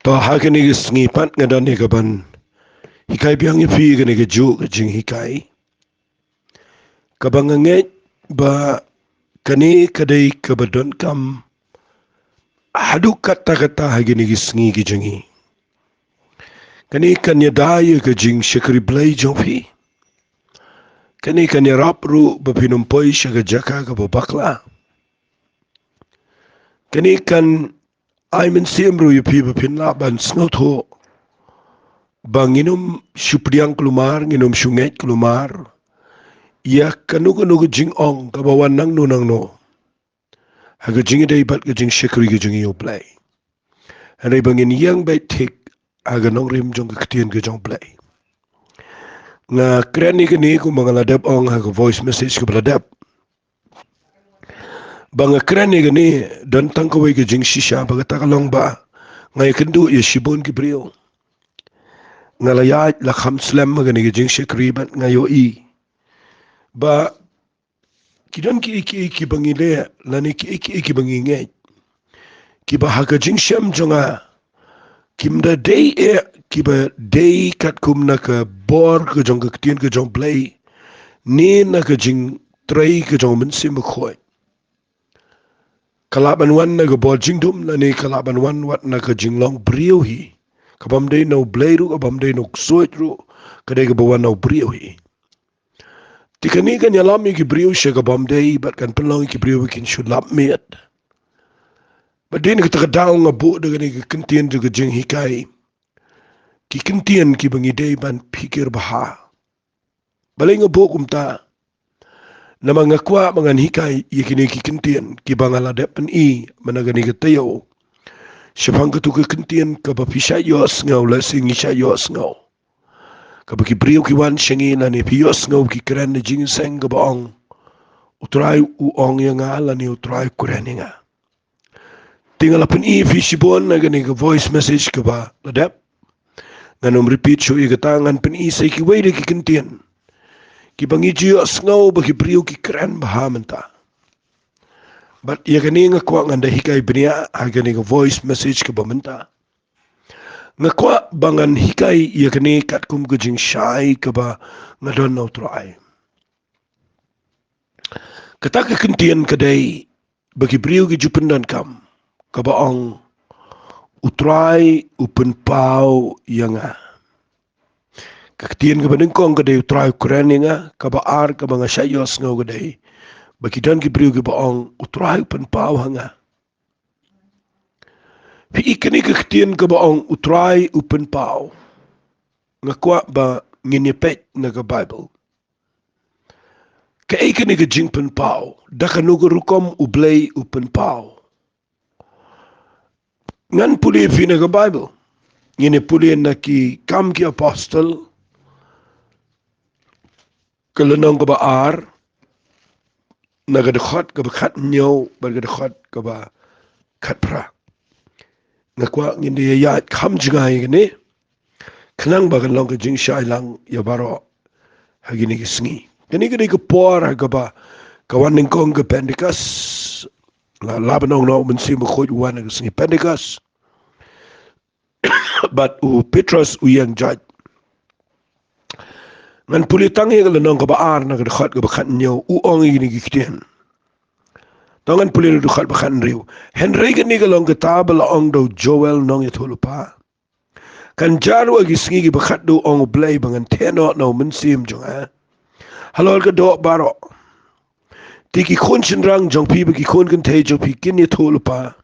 Pahagani ngipat ngadan ni kaban hikai biang ipi gani keju kejing hikai kabang nget ba kani kadai kabadon kam hadu kata-kata hagini gisngi kejengi kani kanya daya kejing syakri blai jompi kani kanya rapru bapinumpoi syagajaka kababakla kani kan ai mensiamru yupi bapinla ban snotho banginum syupriang kelumar nginum syunget kelumar ya kanu jing ong kabawan nang no haga jingi day bat ga jing syakri ga jing yoblay hanay bangin yang bay tik haga nong rim jong ga ketien ga jong blay nga kreni ga ni kung mga ladab ong haga voice message ka baladab banga kreni ga ni dan tangkaway ga jing shisha baga takalong ba ngay kendu ya shibon ki brio nga layat lakham slam ga ni ga jing syakri bat ngayo i ba kidan ki bangile lani ki banginge ki ba haga jing syam jonga kimda day ki ba day kat kum na ka bor ka jong ka tien ka jong play ni na ka jing tray ka jong men sim khoi kalaban wan na ka bor jing dum lani kalaban wan wat na ka jing long brio hi kabam day no blay ru kabam day no soit ru kadai ka bawan no brio hi tikani kan yalam ki brio she kabam day bat kan pelong ki brio kin should lap met badin kita kadang ngabu dengan ki Kyntien juga jeng hikai ki Kyntien ki bangi day ban Phikir baha balai ngabu kumta nama ngakwa mangan hikai yakini ki Kyntien ki bangala depan I managani ka tayo syapang ka tu ki Kyntien ka ba pisha yos ngau la singi sha yos ngau ka ba ki brio ki wan shangi na ni piyos ngau ki kran na jing seng ka ba ong utrai u ong yang ala ni utrai kuran nga tinggal apun I visibon na gani ka voice message ka ba ladap nganom repeat so I katangan pun I say ki way de ki Kyntien ki bangi jios ngau ba ki brio ki kran baha menta but ya gani nga kwa nganda hikai bnia ha gani ka voice message ka ba menta nga kwa bangan hikai ya gani kat kum ka jing shai ka ba ngadon na utrai kata ka Kyntien kadai ba ki brio ki jupendan kam kabaong utrai upen pau yanga kaktian ka banengkong kadai utrai kureninga kabaar kabanga sayos ngau kadai bakidan ki brio ki baong utrai upen pau hanga pi ikani kaktian ka baong utrai upen pau ngakwa ba nginyepet na ka Bible ka ikani ka jingpen pau dakanugo rukom ublay upen pau ngan puli fina ka Bible ngine puli na ki kam ki apostle kalanong ka ba ar nagadakot ka ba khat nyaw bagadakot ka ba khat pra ngakwa ngine ya kam jingay gani kanang ba kanlong ka jing shay lang yabaro hagini kisngi gani ka por ka ba kawaning kong ka Pentecost labanong no mensi makhoj wan ka singi Pentecost but Petrus yang judge ngan pulitangi ka lanong ka baar na kadakhat ka bakhat nyaw ong ini Kyntien tangan puli na dukhat bakhat riu Henry ka ni ka long ka tabal ong daw Joel nong yatulupa kan jaru agi singi ki bakhat do ong blay bangan teno na mensim jong halol ka do baro tiki khon chinrang jong pi ba ki khon kan thai jong pi kin yatulupa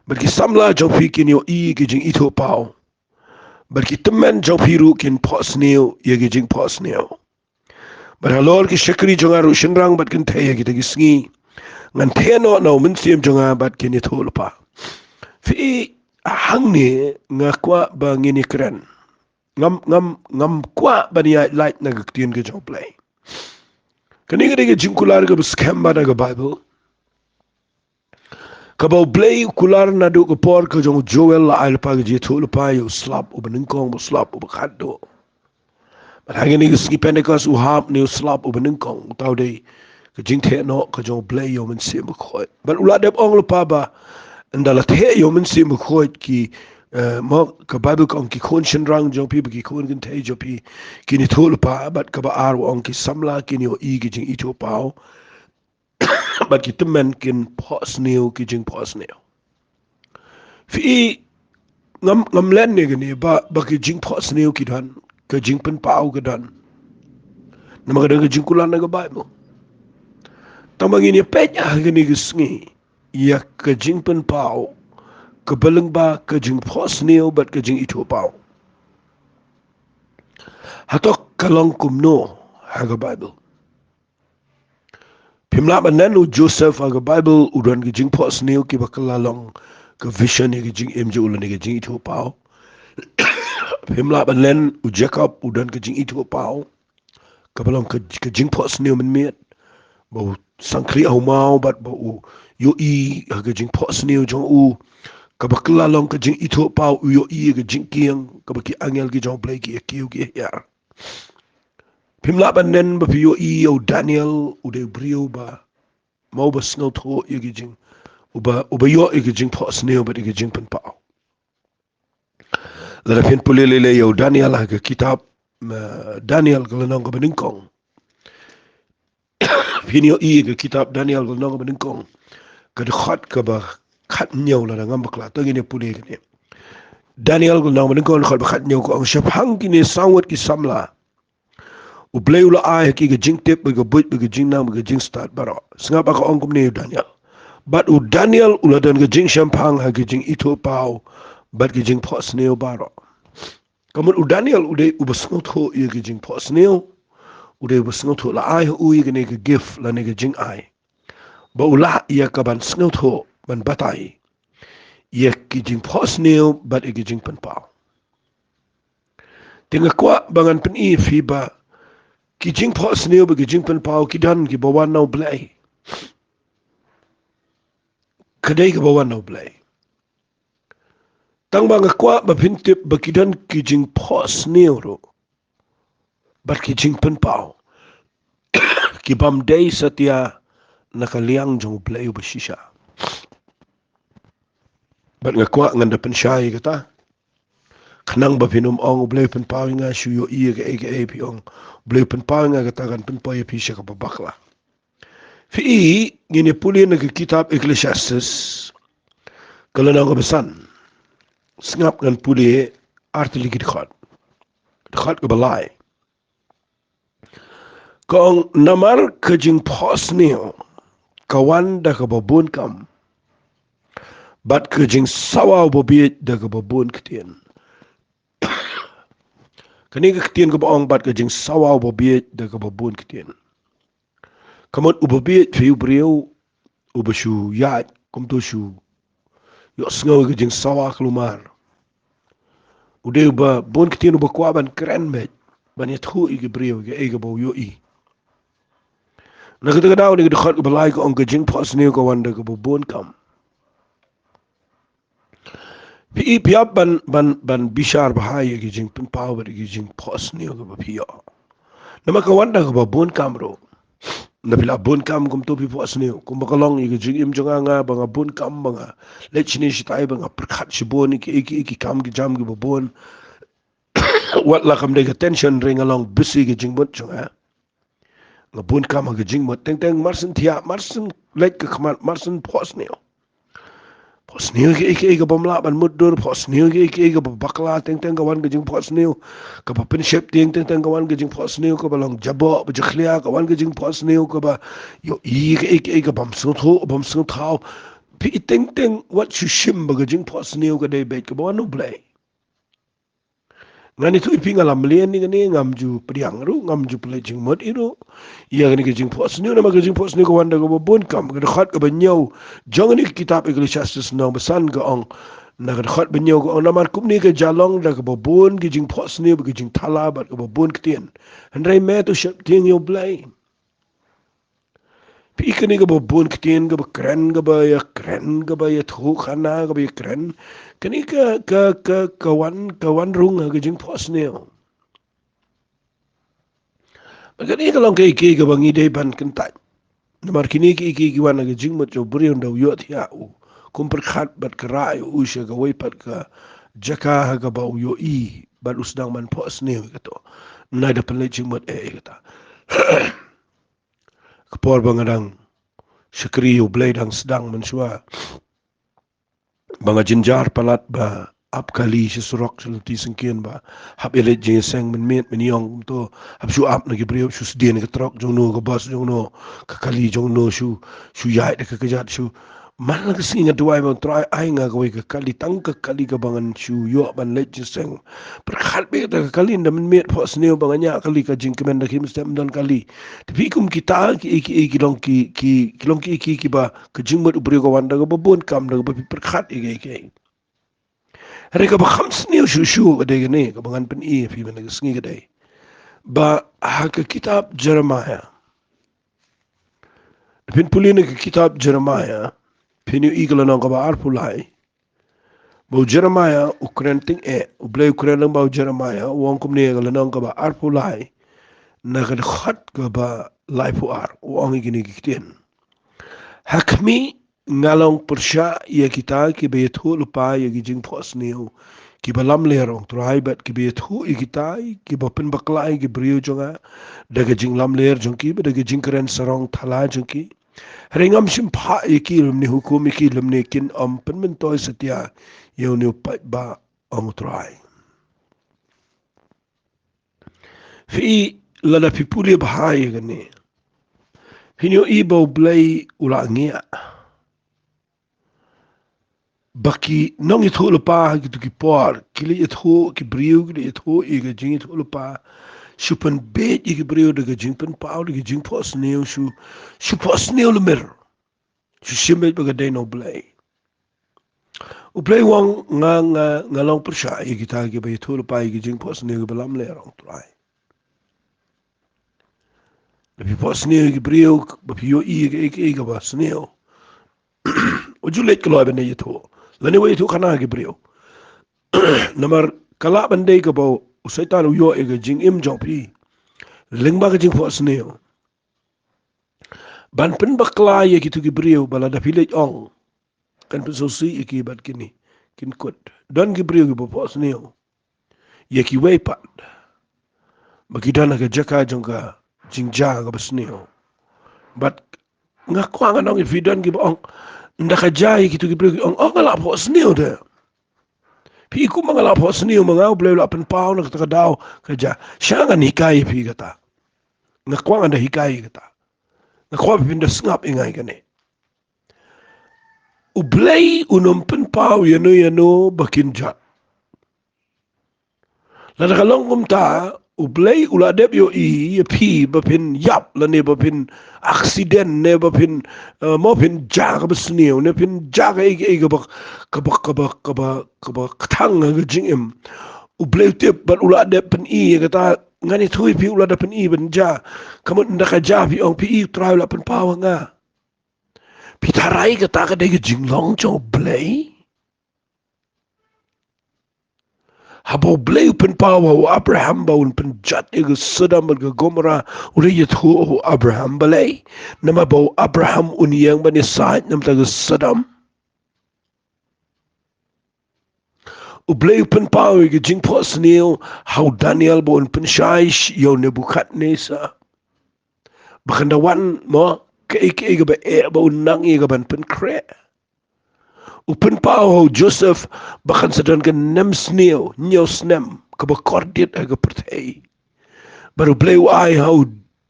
but ki samla jong pi kin yo I ki jing ito pao but ki temen jong pi ru kin pos neo ye ki jing pos neo but halor ki shakri jong aru shinrang but kin thai ki tagi sngi ngan theno no mensim jong but kin ito lupa fi hang ni ngakwa ba ngini kren ngam kwa ba ni light na Kyntien ka jong play kani ka jing kular ka scam ba na ka Bible kabau blay kular na do ka por ka jong Joel la al pa ji thul pa yo slap u benengkong bo slap u khado but hangin ni ski Pentecost u hap ni slap u benengkong tau dei ka jing the no ka jong blay yo men sim khoi but ula dep ong pa ba ndala the yo men sim khoi ki mo ka Bible ka ong ki khon shin rang jo pi ki khon kan thei jo pi kini thul pa bat ka ba ar ong ki samla kini o i ki jing I thu pao bat ki temen kin pos neu ki jing pos neu fi ngam len ne gani ba ki jing pos neu ki dan ka jing pen pao ka dan nama ka jing kulan na ka Bible tamang ini penya gani gisngi ya ka jing pen pao ka beleng ba ka jing pos neu bat ka jing I thu pao hatok kalong kumno haga Bible. Pimla manenu Joseph haga Bible udan ki jing pos neu ki bakalalong ka vision ki jing MJ ulan ki jing itu pao. Pimla manen u Jacob udan ki jing itu pao. Kabalong ka jing pos neu men miet. Bau sangkri au mau bat bau yo I haga jing pos neu jong u kabakalalong ka jing itu pao u yo I ka jing kiang kabaki angel ki jong play ki kiu ki yar. Pimla banen ba piyo I o Daniel u de brio ba mau ba snel tho I ki jing uba yo I ki jing pos neu ba I ki jing pen pao. Lada pin pulele yo Daniel ha ka kitab Daniel kalanong ka beningkong. Pinyo I ka kitab Daniel kalanong ka beningkong. Ka de ka ba khat nyau la ngam bakla to ngine pule ni. Daniel kalanong beningkong khat ba khat nyau ko ang syapang kini sawat ki samla. U bleu la ai ki ga jing tip ga buit ga jing nam ga jing start baro singa ba ka ongkum ne Daniel but u Daniel u la dan ga jing champang ha ga jing ito pau but ga jing pos ne baro kamun u Daniel u de u basngot ho I ga jing pos ne u de basngot ho la ai u I ga ne ga gift la ne ga jing ai ba u la ya ka ban sngot ho ban batai ya ki jing pos ne but ga jing pan pau tinga kwa bangan pen I fi ba ki jing pos neu ba ki jing pen pao ki dan ki bawan nau blai kadai ki bawan nau blai tang ba ngakwa ba pintip ba ki dan ki jing pos neu ro bat ki jing pen pao ki bam dei satia nakaliang jong blai ba shisha bat ngakwa nganda pen shai kata kanang ba pinum ong blai pen pao nga shu yo I ga e piong blai pen pao nga kata kan pen pao ya pisha ka babakla fi ngine puli na ki kitab Ecclesiastes kalanang ka besan singap ngan puli artili ki dikhat ka balai kong namar ka jing pos neo kawan da ka babun kam bat ka jing sawa bobiet da ka babun ketien kani ka ketien ka baong bat ka jing sawa bobiet da ka babun ketien kamot ubobiet fi ubriyo ubashu yaad kumto shu yo sngaw ka jing sawa kelumar ude ba bon ketien uba kwa ban keren met ban yat hu I briyo ga ega bo yo I na ka daw ni ka khat ka balai ka ong ka jing pos neo ka wanda ka babun kam pi piap ban bishar bahai ki jing pen pao ki jing pos neo ka bapia nama ka wanda ka babun kam ro na pila bun kam kum to pi pos neo kum bakalong ki jing im jonga nga banga bun kam banga lechini shitai banga perkhat shibon ki kam ki jam ki babun wat la kam de ka tension ring along busy ki jing bun jonga nga bun kam ki jing mot teng teng marsen thia marsen lek ka khamat marsen pos neo pos neo ki bamla ban mudur pos neo ki bakla teng teng kawan ke jing pos neo ka ba pin shep teng teng kawan ke jing pos neo ka balong jabo ba jkhlia kawan ke jing pos neo ka ba yo ki bam so thau pi teng teng wat shu shim ba ke jing pos neo ka dei bet ka ba no blai ngani tu ipinga lam lien ni ngani ngam ju priang ru ngam ju play jing mod iru iya ngani ke jing pos ni nama ke jing pos ni ko wanda ko bon kam ke khat ke banyo jong ni kitab Ecclesiastes no besan ke ong na ke khat banyo ko nama kum ni ke jalong da ke bon ke jing pos ni ke jing thala ba ke bon ke tien handrai me tu shap ting yo blai pi ke ni ke bon ke tien ke kren ke ba ya thu khana ke ba kren kani kawan rung ke jing pos ni magani ka long ke bangi dei ban kentai namar kini ki wana ke jing mo jo buri ndo yo thia u kum per khat bat krai u she ka wei pat ka jaka haga bau yo bal usdang man po sneo kato nai da penle jingmat kata kapor bangadang syakri yo blade ang sedang mensua banga jinjar palat ba ap kali si surok seluti sengkian ba hap elet je seng men met men yong to hap su ap nagi brio su sdien ke trok jong no ke bas jong no ke kali jong no su yai de ke kejat su man la singa duai ba try ai nga ko ke kali tang ke kali ke bangan su yo ban let je seng perkhat be ke kali nda men met po sneo banganya kali ka jing kemen da kim stem dan kali tapi kum kita ki long ki ba ke jing mat brio ko wanda ke babon kam da ba perkhat ke Reka ba khams ni shushu kadai gane ka bangan pen fi mana sngi kadai ba haka kitab Jeremiah pin pulina ka kitab Jeremiah pin yu igala nang ka ba arpulai ba Jeremiah ukren ting ublay ukren lang ba Jeremiah wong kum ni igala nang ka ba arpulai na ka khat ka ba laifu wong igini kitien hakmi ngalong persya ya kita ki betu lupa ya gijing pos niu ki balam lerong trai bat ki betu kita ki bopin baklai ki brio jonga daga jing lam ler jongki daga jing keren sarong thala jongki ringam sim pha ki lumni hukum ki lumni kin pen men toy setia yo ni pa ba ong trai fi lada pipuli bahai gane hinyo ibo blay ulangia baki nong itho lupa gitu ki por kili itho ki brio ki itho iga jing itho lupa supan bet ki brio daga jing pen pau daga jing pos neo su pos neo lumer su simbet baga day no blay u blay wang nga long persya ki ta ki ba itho lupa ki jing pos neo ki balam le rong try Tapi pos neo ki brio ba pio iga ba sneo ujulet kalau benda itu lani wa itu kana ki brio namar kala bandai ka bau usaitan uyo ega jing im jong pi lengba ka jing pos neo ban pen bakla ye kitu ki brio bala da village ong kan pesosi iki bat kini kin kut don ki brio ki pos neo ye ki wepat bagi dana ka jaka jong ka jing ja ka bas neo bat ngakwa nganong ifidan ki ong ndaka jai kitu ki brio ong ngala pos neo de pi ku mangala pos neo mangau bleu la pen pau na ka daw ka ja shanga ni kai pi kata ngakwa anda hikai kata ngakwa pinda sngap ingai kane ublay pen pau yano bakin jat la kalong kum ta ublay uladep yo pi bapin yap la ne bapin accident ne bapin mo pin ja ka besneo ne pin ja ka ka tang ga jingim ublay tip ban uladep pen kata ngani thui pi uladep pen ben ja kamut ndaka ja pi ong pi try la pen pawa nga pi tarai kata ka de jinglong jo blay Habo blay pen pawa o Abraham ba un pen jat ega Sodom ga Gomora uri yet ho Abraham balay nama ba Abraham uniyang ba ni sait nam taga Sodom ublay pen pawa ega jing pos niyo how Daniel ba un pen shaish yo Nebuchadnezzar bakandawan mo ke ega ba ba unang ega ban pen kre Upen pau Joseph bahkan sedang ke nem sneo nyos nem ke bekordit aga pertai baru beliau ai hau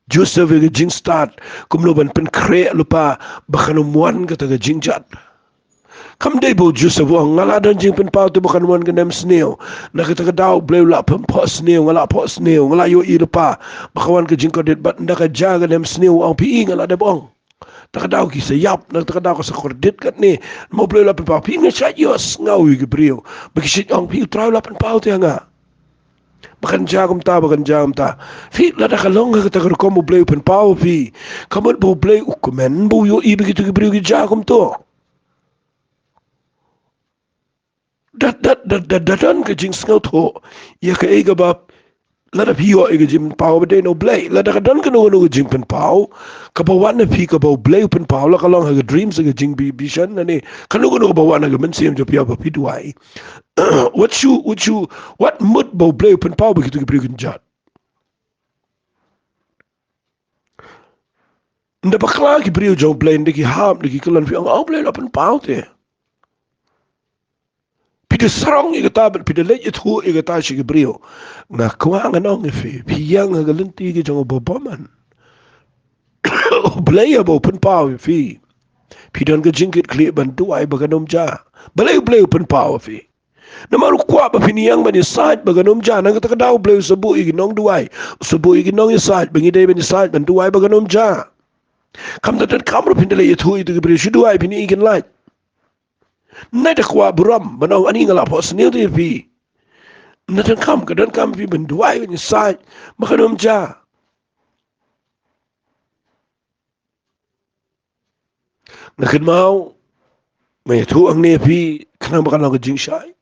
Joseph aga jing start kumlo ban pen kre lupa bahkan umuan kata aga jing jat kam dai bo Joseph wang ngala dan jing pen pau tu bahkan umuan ke nem sneo na kata dau beliau la pen pos sneo ngala pos sneo ngala yo i lupa bahkan ke jing kordit bat ndaka jaga nem sneo ang pi ngala de bong takadaw ki sayap na takadaw ka sa kordit kat ni mo blay lapan pao pinga siya yos ngaw yung brio bagi siya ang piyo traw lapan pao tiya nga bakan jagam ta fi lada kalong ka tagar ko mo blay lapan pao pi kamot mo blay ukumen mo yung ibig ito brio ki jagam to datan ka jing ngaw to ya ka ega ba lada piyo ega jing pao ba no blay lada ka dan ka no jing pen pao kabawan na pi kabaw blay pen pao la kalong haga dreams haga jing bishan na ni kanugo no kabawan haga mensiam jo piya ba piduai what mood bau bleu pen pau begitu ke berikan jat. Nda bakla ki beriu jauh bleu ndeki ham ndeki kelan fi ang au bleu la pen pau te. Pide sarong i kata pide lej itu i kata si ke beriu. Na kuang anong fi piyang galenti ke jauh boboman. Bleu bau pen pau fi. Pidon ke jingkit kli bantuai baganom ja. Bleu pen pau fi. Namaru kwa ba piniyang man isad baganom ja nang kata kadaw bleu sabu iginong duai sabu iginong isad bangide ban isad ban duai baganom ja kam dat kamru pindele itu gibri duai pini igin lai nai da kwa buram banau ani ngala po snil ti pi natan kam kadan kam pi ban duai ban isad baganom ja nakin mau may tu ang ne pi kanang bakal ko jing shai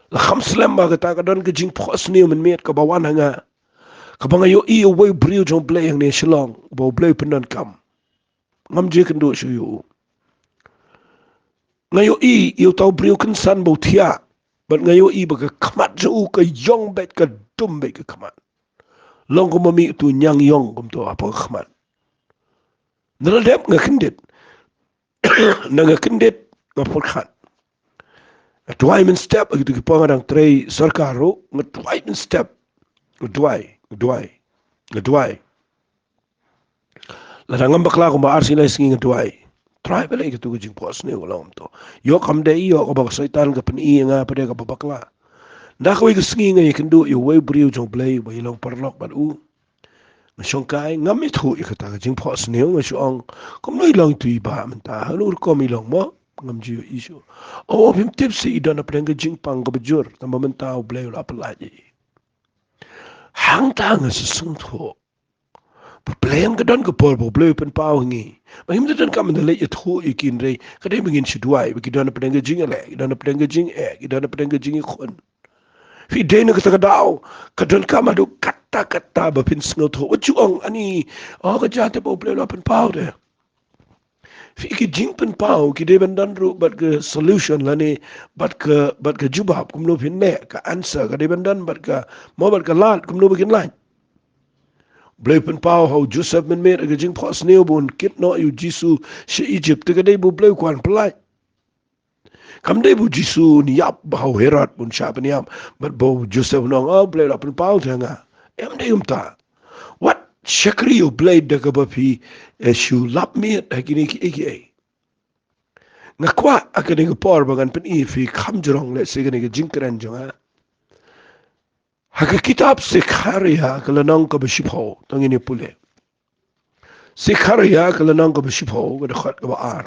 la kham slam ba kata kadan ke jing phos ni men met ka bawan hanga kabang ayo iyo way brio jong play ang ne shilong bo play penan kam ngam je kan do shu yu ngayo iyo tau brio kan san bo thia but ngayo ba ka khamat ju ka yong bet ka dum bet ka khamat long ko mami tu nyang yong kum to apa khamat nala dep nga kindet na nga kindet nga por khat tuai men step gitu ki pangadang trei sarkaro nga tuai men step duai la ngam bakla ko ma arsila singi duai try bele gitu jing pos ne ulam to yo kam de yo ko ba saitan ka pen i nga pade ka bakla nda ko i singi nga ikindu yo we brio jong play ba ilong parlok ba u shong kai ngam mi thu i kata jing pos ne nga shong kom noi long tu ba man ta hanur ko mi long mo ngam ji isu o bim tipsi i dona prenga jing pang ka bajur ta mamenta o play la pala ji hang ta nga sung tho Problem ka don ka por bo bleu pen pau ngi. Mahim dan kam da le thu ikin re. Ka dai mingin shi duai bi don pen ga jing le, don pen ga jing e, don pen ga jing khon. Fi de na ka ta dau, ka don kam adu kata ba pin sngo tho. What you ong ani o ka ja te bo bleu pen pau de. Fi ki jing pen pau ki de ban dan ru bat ka solution la ni bat ka jubab kum no pin ne ka answer ka de ban dan bat ka mo bat ka lat kum no bikin lat. Bleu pen pau how Joseph men mer ga jing phos neo bon kit no yu jisu she Egypt te ga dei bu bleu kwan plai kam dei bu jisu ni yap ba how herat bon sha ben yam but bo Joseph no bleu pen pau te nga em dei ta what shakri you blade da ga ba pi shu lap me ta ki ni ki nga kwa akane ga por ba gan pen i fi kham jrong le se ga ni ga jing kran jonga Haka kitab Sikharia kalanang ka bashipho tangini pule. Sikharia kalanang ka bashipho kada khat ka baar.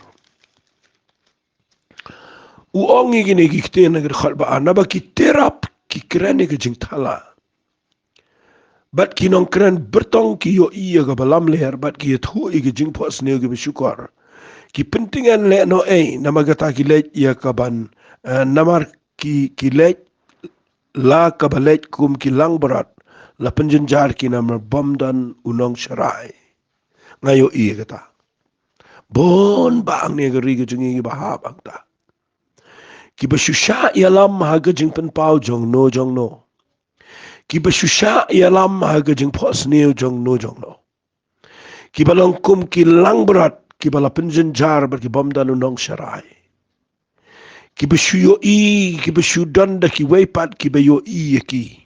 Uongi gini kikte na kada khat baar naba ki terap ki krene ka jing thala. Bat ki nong kren bertong ki yo iya ka balam leher bat ki yathu i ka jing pos neo ka bashukar. Ki pentingan le no nama gata ki lej iya ka ban namar ki lej la kabalet kum ki lang berat la penjenjar ki nama bom dan unong syarai ngayo iya kata bon bang ne gari ke jengi bahab angta ki basyusha ialam mahaga jing pen pau jong no ki basyusha ialam mahaga jing pos neo jong no ki balong kum ki lang berat ki bala penjenjar ber ki bom dan unong syarai ki besyu ki besyu dan da ki weipat ki bayo ki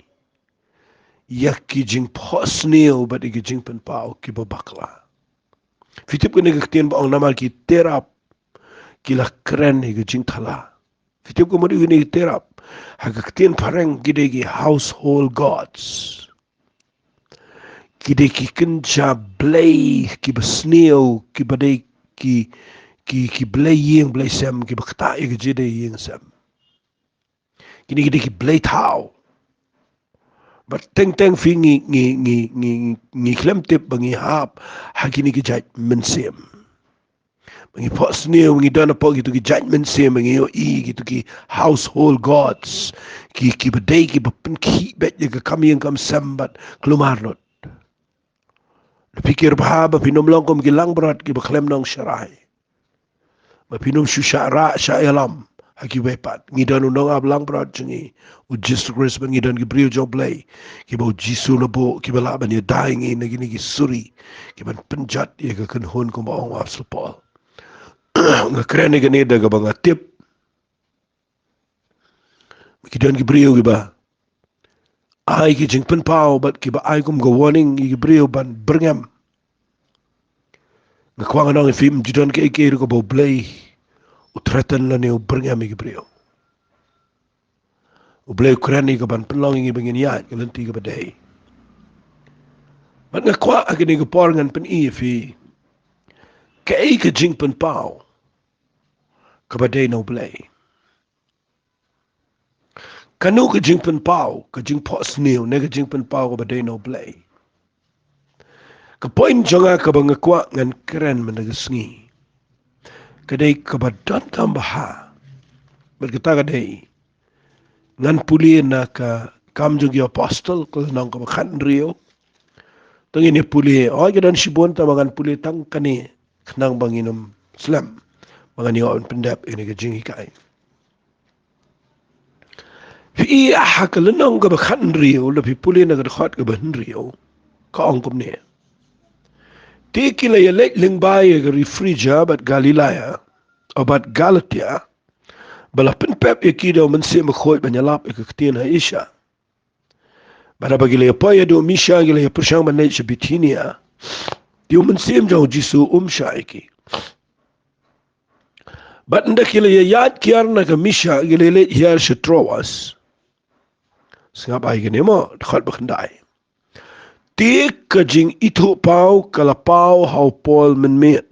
ki jing pos neo bat ki jing pen pau ki babakla fitip ko negaktian ba ang namal ki terap ki la kren ki jing thala fitip ko mari ni terap hagaktian pareng gide ki household gods gide ki kenja blay ki besneo ki badai ki blay yeng blay sem ki bakta ki jide yeng sem kini gide ki blay tau but teng fi ngi klem tip bangi hap hakini ki jaj mensem bangi pos neo ngi dana po gitu ki jaj mensem bangi yo gitu ki household gods ki badai ki bapen ki bet ye ka kami yang kam sembat klumarnot Phikir bahaba pinom longkom ki lang berat ki baklem nong syarai Mapinum syusyara sya'ilam haki wepat ngidan unang ablang prat jengi u Jesus Christ ban ngidan ki brio jong play ki bau jisu labo ki bala ban ye dying in gini ki suri ki ban penjat ye ka kan hon ko ba ong apsal Paul ngakren ni gani daga bang atip ki dan ki brio ki ba ai ki jing pen pau bat ki ba ai kum go warning ki brio ban berngam ngakwang anong film jidan ke ko bau play utratan la ne u berngam ki brio Ublay Ukraini ka ban penlong ingi bangin ya kelanti ka badai. Mat nga kwa agini ka por ngan pen fi kai ka jing pen pau ka badai no blay. Kanu ka jing pen pau ka jing po snew ne ka jing pen pau ka badai no blay. Ka point jonga ka bang kwa ngan keren man sngi. Kadai ka badan tambaha. Mat kita kadai ngan puli na ka kam jogi apostol ko nang ka bakhan rio tangi ni puli o gadan sibon ta mangan puli tang kani knang banginum slam mangan yo pendap ini ka jingi kai fi aha ka nang ka bakhan rio la fi puli na ka khat ka ban rio ka ong kum ne ti kila ya lek ling bai ka refrigerator bat galilaya obat galatia bala pen pep ikido man se mkhoi banyalap ikaktin ha isha bara bagile pa ya do misha gile ya pershang manai bitinia dio man sem jau jisu shaiki bat nda kile ya yad kiar na ka misha gile le yar shatrowas singap ai gene mo khat bakndai tik ka jing itu pau kala pau hau pol men met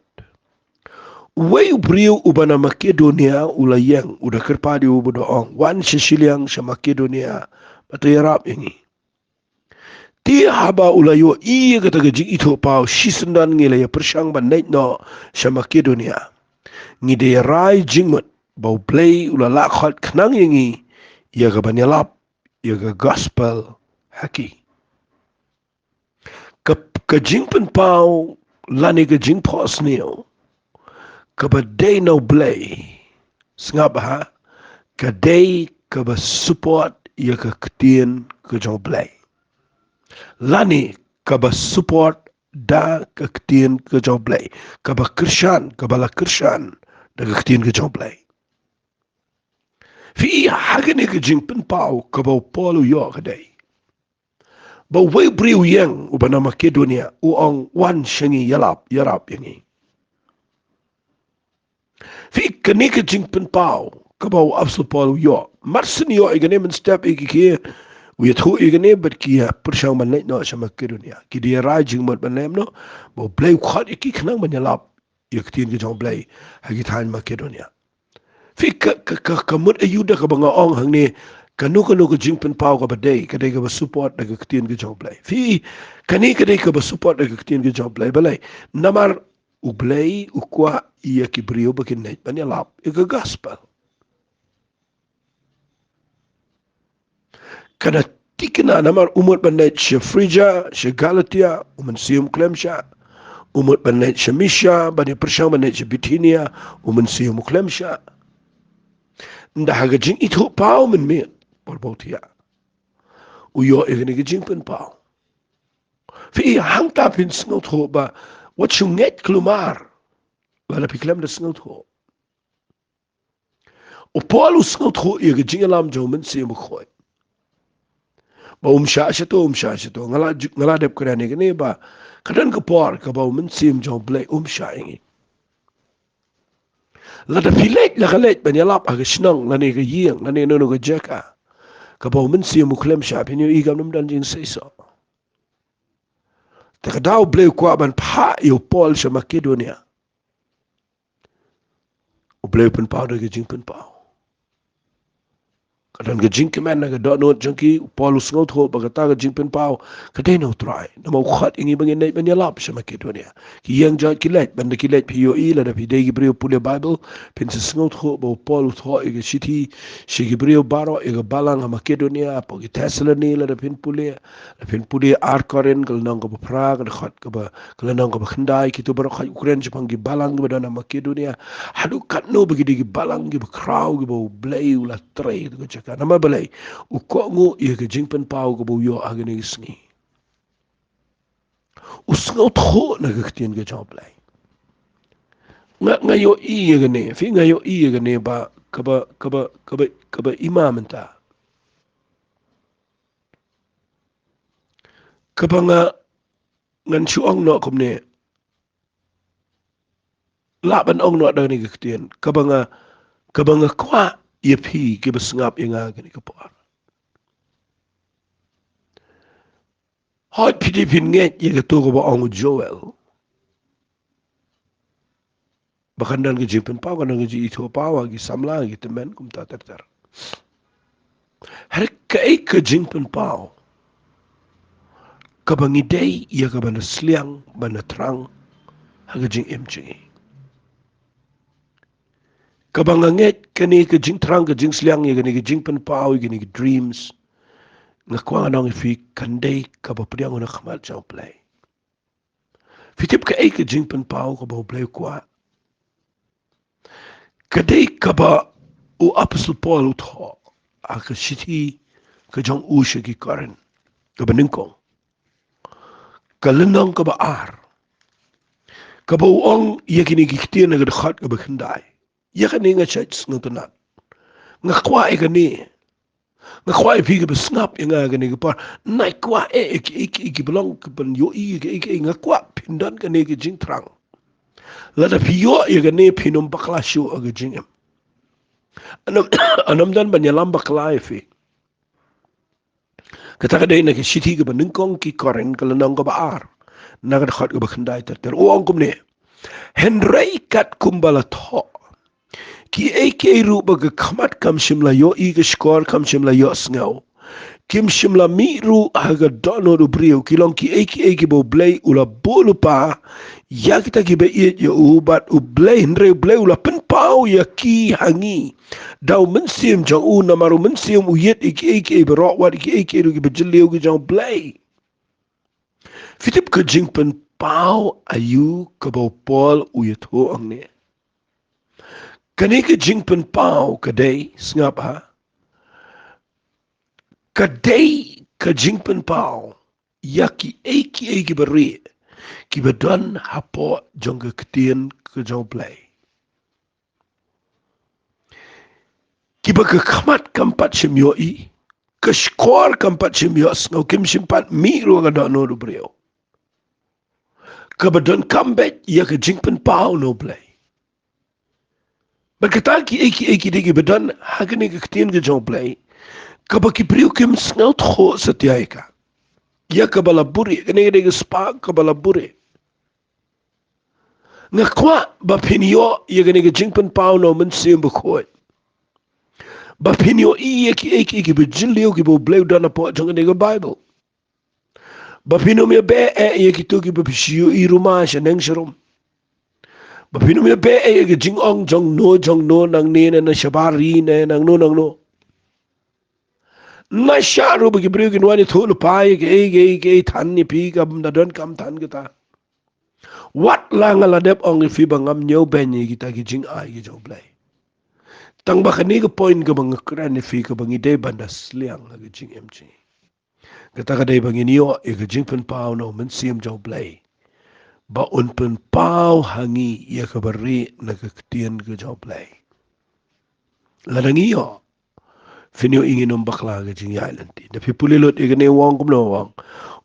Wei brio ubana Makedonia ulayang udah kerpadi ubudo ong wan sisiliang sa Makedonia patayarap ini. Ti haba ulayo iya katagajing ito pao sisendan ngila ya persyang banait no sa Makedonia. Ngide rai jingmut bau play ulalakhat knang yangi iya ka banyalap iya ka gospel haki. Kajing pen pao lani kajing pos niyo. Kabadai no blay sngap ha kadai kaba support ya ka ktien ka jong blay lani kaba support da ka ktien ka jong blay kaba krishan kaba la krishan da ka ktien ka jong blay fi hagani ka jing pen pau kaba polu yo kadai ba wei briu yang ubana Makedonia uong wan shangi yarap yangi Fi kanika jing pen pau kabau apsal pol yo marsin yo igane men step iki we thu igane but kia pershang man no sa Makedonia ki dia rajing mot ban no bo blay khat iki khnang ban yalap yaktin ki jong blay hagi than Makedonia fi ka mut ayuda ka banga ong hang ne kanu ka jing pen pau ka badai ka dai ka support da ka ktin ki jong blay fi kanika dai ka support da ka ktin ki jong blay balai namar ublay ukwa iya kibrio bakin net banyalap ika gospel kada tikina namar umut banait sya frija sya galatia uman sium klemsha umut banait sya misha bani persyang banait sya bitinia uman sium klemsha nda haga jing itu pau men met borbautia uyo igani jing pen pau fi hang tapin snot ho ba what you net klumar wala piklem da snot ho o Paul snot ho iga jingalam jomen si mo khoy ba shato ngala dep krane gane ba kadan ka por ka ba men sim jo blay shaingi la da filet la galet ban yalap aga snang la ne ga yeng la ne no ga jeka ka ba men sim mo klem sha pin igam num dan jin sei so ta ka daw blay kwa ban pa yo Paul sha Makedonia o blay pen pa da ga jing pen pa Kadang ke jing kemen na ke dot not jangki Paulus ngot ho bagata ke jing pen pau kadai no try na mau khat ingi bangin nai ban yalap sama ke dunia ki yang jat kilet ban de kilet pio i la da pide gi brio pule bible pen se ngot ho bo Paulus ho e ke city shi gi brio baro e ke balang ma ke dunia po ki Thessaloni la da pen pule ar koren kal nang ko pra ka khat ka ba kal nang ko khandai ki to baro khat Ukraine jepang gi balang ba na ma ke dunia hadu kat no bagi gi balang gi kraw gi bo blay ula tre ka nama balai u ko ngu i ke jingpen pau ko bu yo agni sngi u sngo tho na ke tien ke job lai nga yo i ke ne fi nga yo i ke ne ba ka ba imam ta ka ba nga ngan chu ong no kum ne la ban ong no da ni ke tien ka ba nga kwa ye phi ke ba ngap ye nga ke ni ka par hot phi phin nge ye ke to ko ba ong joel bakandan ke jingpen pau kan ke ji itho pau gi samla gi temen kum ta ter har kai ke jingpen pau ka bangi dei ya ka bana sliang bana trang ha ke jing mg ka banga nget kani ke jing trang ke jing sliang ya ke jingpen pau gi ni dreams nga kwa nang fi kandei ka ba priang na khamal chau play fitip ka ai ke jingpen pau ka ba play kwa kadai ka ba u apostle paul u tho a ka shiti ka jong u shi ki karen ka ba ningkong ka lenong ka ba ar ka ba uong yakini ki ktia na ga khat ka ba khandai yakani nga chat ngutana nga kwa e gani nga kwa e phi ka ba snap nga gani ka par nai kwa e belong ka ban yo nga kwa pindan ka ne ki jing trang la da phi yo e gani phinom bakla shu aga jing em anam dan ban yalam bakla e fi kata ka dai na ki shiti ka ba ningkong ki koren ka lenong ka ba ar na ga khat ka ba khandai ter uong kum ne Henry kat kumbala tho ki eke ru baga khamat kam shimla yo i ga skor kam shimla yo sngaw kim shimla mi ru haga dono ru brio kilong ki eke bo blay ula bolu pa ya kita ki be it yo ubat u blay Henry blay ula pen pau ya ki hangi daw mensim jang u namaru mensim u yet eke be ro wat eke ru ki be jilio ki jang blay fitip ka jingpen pau ayu ka bo pol u yet ho ang ne kani ka jingpen pau kadai ngap ha kadai ka jingpen pau yaki eki beri ki bedon hapo jong ketien ke jong play ki ba ka khamat kampat simyo i ka skor kampat simyo sngo kim simpat mi ro ga no do brio ka bedon comeback ya ka jingpen pau no play Bagkata ki eki digi bedon hagani ka ketien ke jong play kabaki priu kim snel tho setiaika ya kabala buri kene de spa kabala buri nga kwa ba pinyo ya gane jingpen pau no men sim bkhoi ba pinyo i eki bejilio ki bo bleu dana po jong ne bible ba pinyo me be e ki to ki ba pisio i ruma shaneng sharom ba pinyo me be e ki jing ong jong no nang ne na shabari ne nang no na sharu bagi beri wani thulu pai ke than ni pi kam da don kam than kita wat la ngala dep ong fi bangam nyo ben ni kita ki jing ai ki jo blai tang ba khani ko point ko bang kran ni fi ko bangi de bandas liang la ki jing mg kata ka dai bangi ni o e ki jing pen pau no men sim jo blai ba un pen pau hangi ya ka bari na ka tien ko jo blai la dangi yo finio ingin bakla ke jing island ti da pipuli lot igane wong kum no wong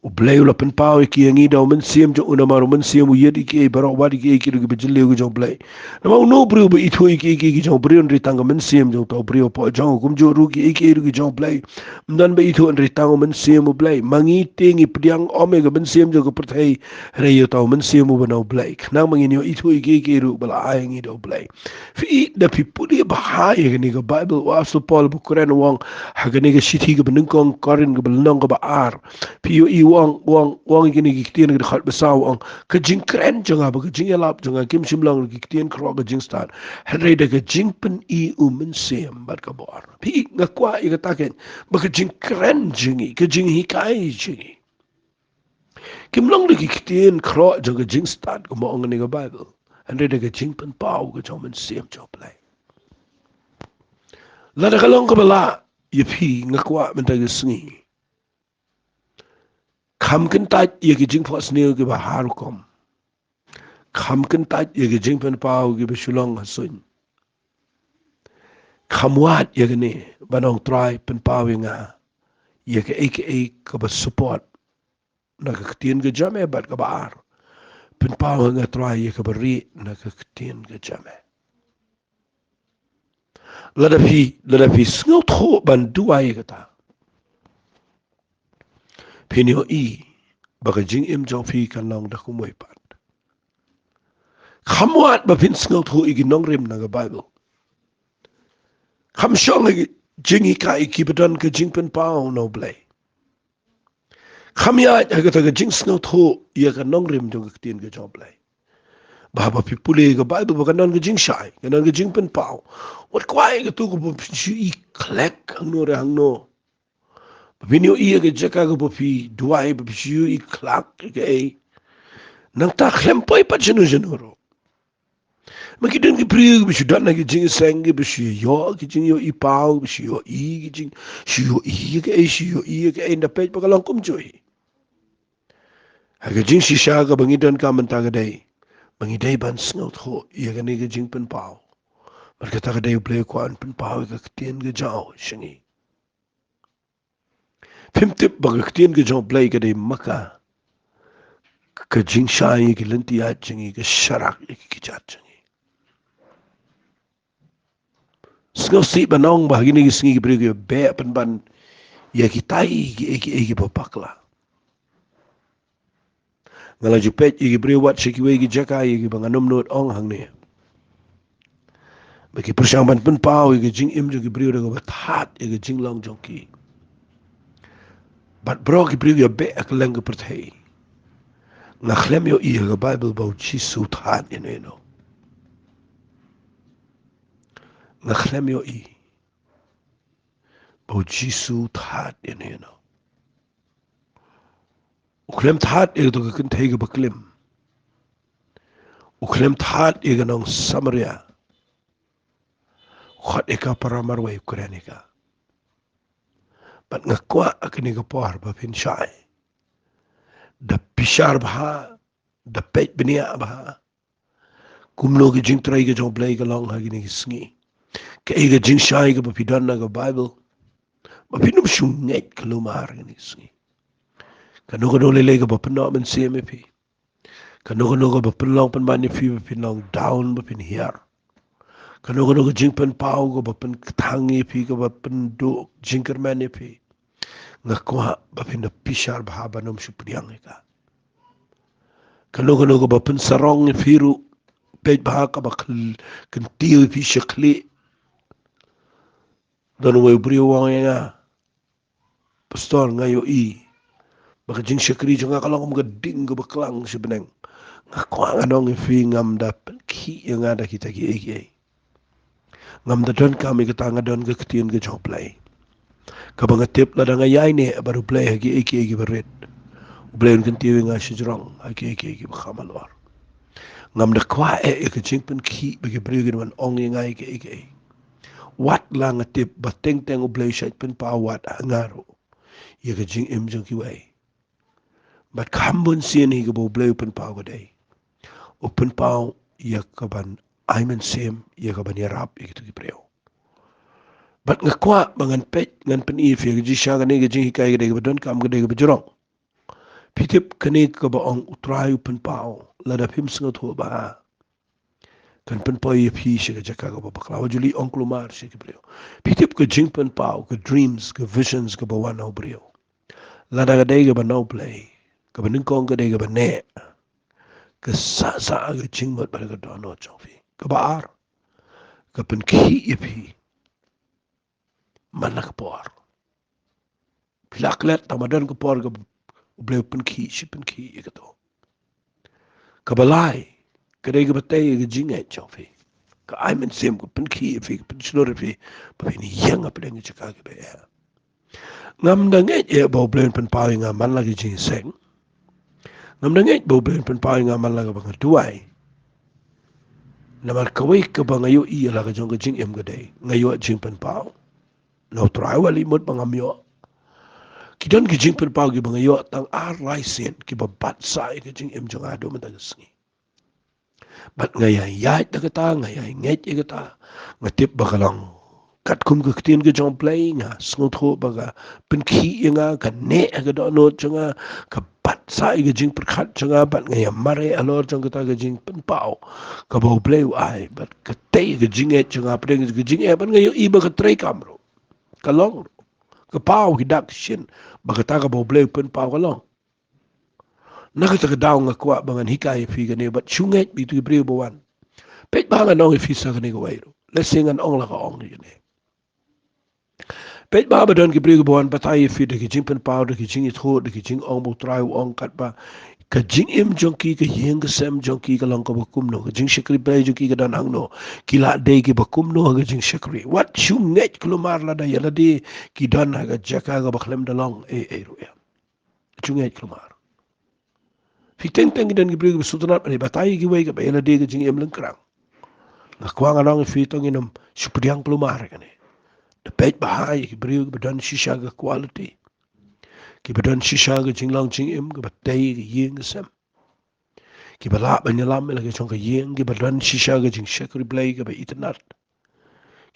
Ublay ula penpau iki yang ida men siam jo una maru men siam uyed iki barok wad iki iki rugi bejele go jong blay. Nama no brio be itu iki jong brio ndri tanga men siam jong tau brio po jong kum jo rugi iki rugi jong blay. Mdan be itu ndri tanga men siam blay. Mangi tingi pediang omega men siam jo ko perthai reyo tau men siam banau blay. Nang mangin yo itu iki ru bala ayang ida blay. Fi da pipuli bahaya gani ga Bible wa asul Paul bu Quran wong hagani ga shiti ga benungkong korin ga belong ga baar. Pi yo wang gini giktian gini khat besaw ang kajing keren janga ba kajing elap janga kim simlang giktian kro kajing start hadre de kajing pen men sem bat ka bor pi ngakwa i kataken ba kajing keren jingi kajing hikai jingi kim long de giktian kro janga jing start ko mo ngani ga Bible hadre de kajing pen pau ka men sem job lai la de kalong ka bala ye pi ngakwa men ta sngi Kham kentat ye ki jing phos neu ki ba har kom. Kham kentat ye ki jing pen pau ki ba shulong hasun. Kham wat ye ni banong try pen pau nga ye ki aka ka ba support na ka tien ga jame bat ka ba ar. Pen pau nga try ye ka ba ri na ka tien ga jame. Lada fi sngot ho ban dua ye ka ta. Pinyo baka jing im jong fi kan long da kumoy pat. Khamwat ba pin sngot ho igi nong rim na ga Bible. Kham shong igi jing ka iki badan ka jing pen pao no blay. Kham ya ga ta ga jing sngot ho ya ka nong rim jong ka tin ga jong blay. Ba ba pi pule ga Bible ba ka nong ga jing shai, ka nong ga jing pen pao. Wat kwai ga tu ko ba shi klek ang no re ang no. Binyo iya ke jaka ke bopi duai bopi siu I klak ke nang ta khlempoi pa jenu ro makiden ke priu bi sudan na ke jing seng ke bi yo ke jing yo I pau bi yo I ke jing yo I ke yo I ke na pej pa kalong kum joi ha ke jing si sha ka bangidan ka man ta ke dai bangidai ban sngot ho iya ke ne ke jing pen pau mar ka ta ke dai play kwan pen pau ke tien ke jao shingi Pimtip bagaktian ke jong play ke de maka ke jing shai ke lenti a jingi ke sharak ke jat jingi. Sngau si banong bah gini ke singi ke beri ke be ban ya ki tai ke papakla. Ngala jupet ke beri wat sekiwe ke jaka ke banganum not ong hang ne. Bagi persang ban pen pau ke jing im ke beri ke bathat ke jing long jong ki. But bro ki beri ke be ke lang ke perthai. Nga khlem yo iya ke Bible bau Jisu than no. Nga khlem yo I bau Jisu than no. Uklem than to ka kin thai ke baklim. Uklem than ke nong Samaria. Khat eka paramar wa Ukrainika. But nga kwa akini ka por ba pin shai. Da pishar bha da pej benia bha. Kumlo ke jing trai ke jong play ke long ha gini sngi. Ke ega jing shai ke papidan na ke Bible. Ba pinum shunget kelumar gini sngi. Kano lele ke ba penok men CMP. Kano ke ba penlong pen mani fi ba penlong down ba pen here. Kano ke jing pen pau ke ba pen tangi fi ke ba pen do jingker mani fi. Nga kwa ba pen da pishar bha ba nom shupriang eka. Kano ke ba pen sarong firu pej bha ka ba kentil fi shakli. Dan we brio wang nga. Pastor nga yo I. Baka jing shakri jo nga kalong mga ding ka baklang si beneng. Nga kwa nga nong fi ngam da ki yung nga da kita ki eki. Ngam da don kami kata nga don ka ketien ka jong play. Kabang tip la da nga yay ne baru play hagi eki barit. Play yung kentiwi nga si jrong hagi eki bakamalwar. Ngam da kwa ka jing pen ki bagi brio ginawan ong yung nga eki. Wat la nga tip bateng teng play siya pen pa wat ngaro. Ia ka jing im jong ki way. But kambun siyan hi ka bo blay upan pao ka day. Upan pao, iya ka ban ayman sim, iya ka ban yarap, iya ka preo. But nga kwa, mangan pet, ngan pan if, iya ka jing siya ka day, ka jing hikay ka day, ka ba doon kam ka day, ka ba jurong. Pitip kani ka ba ong utrayu pen pao lada pim singot ho ba kan pen pao ye phi shi ka jaka ka ba baklawa juli ong klumar shi ka brio pitip ka jing pen pao ka dreams ka visions ka ba wan ho brio lada ka dai ka ba no play ka ba ning kong ka dai ka ba ne ka sa ka jing mat ba ka do no chofi ka ba ar ka pen ki ye phi man na ka por pilaklet tamadan ka por ka brio pen ki shi pen ki ye ka to ka ba lai ka dai ka ba tai ka jing e chofi ka ai men sem ko pen ki fi pen snor fi pa ni yang apa dengan cakap ke be ngam da nge e bo blen pen pa nga man la ki jing seng ngam da nge bo blen pen pa nga man la ka bang tuai na mar ka wei ka bang yo i la ka jong ka jing em ga dei ngayo jing pen pa no trai wali mot bang am yo ki don ki jing pen pa ki bang yo tang ar lai sen ki ba bat sai ki jing em jong a do man da sngi bat ngaya ya ta ka ta ngaya nge ka ta ngatip ba ka lang kat kum ka ktin ka jong play nga sngot ho baga pen ki nga ka ne ka do no changa ka pat sai ka jing per khat changa bat nga ya mare alor chang ka ta ka jing pen pau ka bo play ai bat ka te ka jing e changa pre ka jing e ban nga yo i ba ka tre kamro ka long ka pau ki dak shin ba ka ta ka bo play pen pau ka long na ka ta ka daw nga kwa ba ngan hikai fi ka ne bat chunget bi tu bre bo wan pet ba nga no fi sa ka ne ka wai let's sing an ong la ka ong ni ne pet ba don ki brig bon batai fi de ki jing pen pau de ki jing it ho de ki jing ong bu trai ong kat ba ka jing im jong ki ka yeng ka sem jong ki ka long ka bakum no ka jing shikri bai jong ki ka dan hang no ki la de ki bakum no ka jing shikri what chu nget klumar la da ya la de ki dan ha ka jaka ka bakhlem da long e ru ya chu nget klumar fi teng teng den ki brig sudanat ni batai ki wei ka ba ya la de ka jing im leng krang na kwang along fi tong inum supriang klumar ka ne de pet bahai ki brig bedan shisha ga quality ki bedan shisha ga jinglang jing im ga batay ga yeng sem ki bala ban yalam la ga chong ga yeng ki bedan shisha ga jing shakri blay ga ba itnat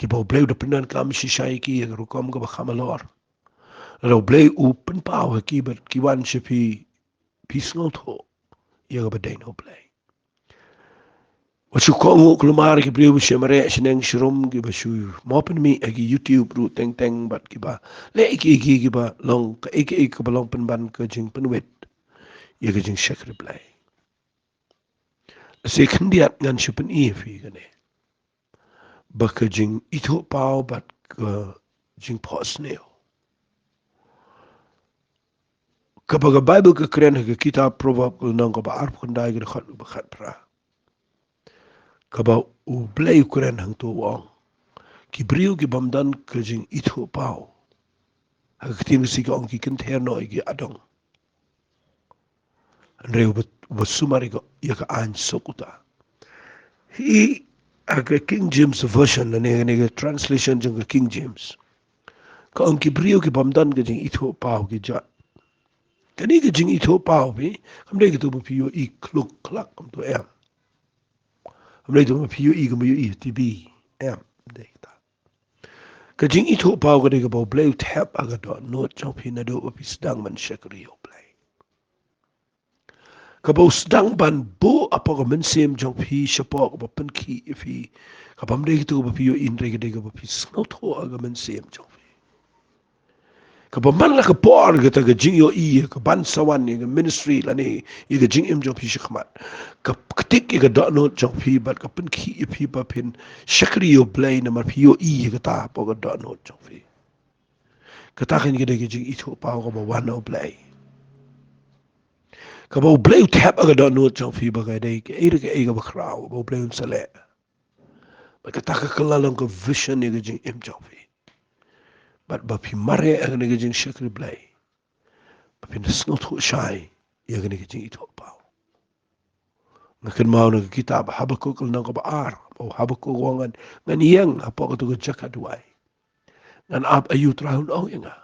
ki bo blay de penan kam shisha ki ga rukom ga ba khamalor ro blay open power ki ber ki wan shipi pisngot ho ya ga ba dai no blay wasu kongo kulumar ki brio shemare shneng shrum ki basu mopen mi agi youtube ru teng teng bat ki ba le ki ba long ka ki ba long pen ban ka jing pen wet ye ka jing shakre play se khndiat ngan shupen e fi gane ba ka jing ito pau bat ka jing posneo ka ba ga bible ka kren ka kitab proverb ko nang ka ba arp khandai ga khat ba khat pra ka ba u play kren hang to wong ki brio ki bamdan ka jing ito pau ha ktin si ka ong ki kenther no ki adong reu ba sumari ko ya ka an sokuta hi aga King James version na ne translation jong ka King James ka ong ki brio ki bamdan ka jing ito pau ki ja kani ka jing ito pau bi kam de ki to pi yo i kluk klak kam to em kam de to pi yo i kam yo i ti bi em de ta ka jing ito pau ka de ka bo play tap aga do no chong pi na do pi sedang man shakri yo play ka bo sedang ban bo apa ka men sem jong pi shapo ka pen ki fi ka bam de ki to pi yo in re ka de ka pi snot ho aga men sem jong ka ba man la ka por ka ta ka jing yo i ka ban sawan ni ka ministry la ni i ka jing im jong pi shikmat ka ktik i ka do no jong pi bat ka pen ki i pi ba pin shakri yo play na mar pi yo i ka ta po ka do no jong pi ka ta kin ka de ka jing i to pa ka ba wan no play ka ba play tap ka do no jong pi ba ka de ka e ka ba kraw ba play un sale ba ka ta ka kala lang ka vision ni ka jing im jong pi but ba pi mare a ga jing shakri play ba pi snot ho shai ya ga jing ito pa ngakan mau na kitab habakuk nang ka ba ar o habakuk wangan ngan yang apa ka tu jaka duai ngan ap ayu traun ong nga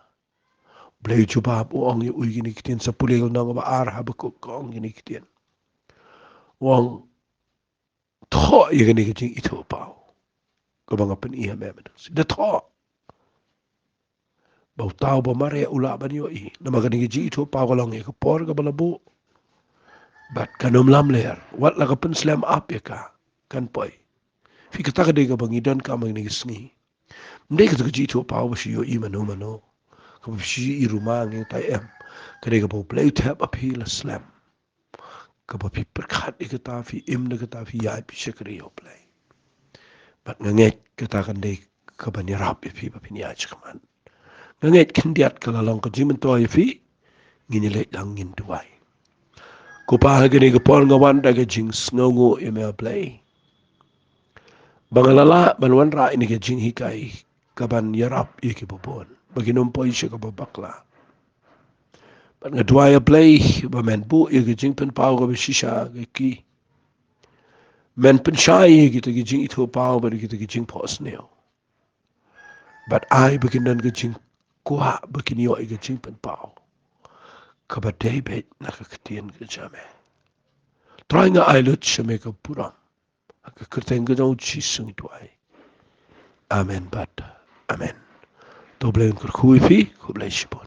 blay chuba po ong yu gini kitien sa pulil nang ka ba ar habakuk ong gini kitien wang tho ya ga jing ito pa ka ba ngapen iya me da tho bau tau ba mare ula ban yo I na magani ji itu pau kalong e kapor ka balabu bat kanum lam ler wat la ka pen slam up ya ka kan poi fi ka ta ka de ka bangidan ka magni sngi ndai ka ji itu pau ba shi yo I mano ka shi I rumah ngi tai em ka de ka bau play tap up hi la slam ka ba pi perkhat I ka ta fi im na ka ta fi ya pi shakri yo play bat nganget ka ta kan de ka ban yarap fi ba pi ni ach kaman nganget kindiat ka lalong ka jimen to fi ngini le lang ngin tuai ko pa ha gini ka por ngawan da ka jing sngongo email play bangalala banwan ra ini ka jing hikai ka ban yarap I ki bobon baginom po isya ka babakla ban nga tuai play ba men bu I ka jing pen pao ka bishisha ka ki men pen shai ki ta ki jing ito pao ba ki ta ki jing pos neo but ai baginan ka jing kuha bagini yo ka jing pen pao ka ba David na ka ketien ka jame try nga ai lut siya may ka puram ka kerteng ka daw chisung tuai amen bat amen doble ang kurkuwi fi kublay sipon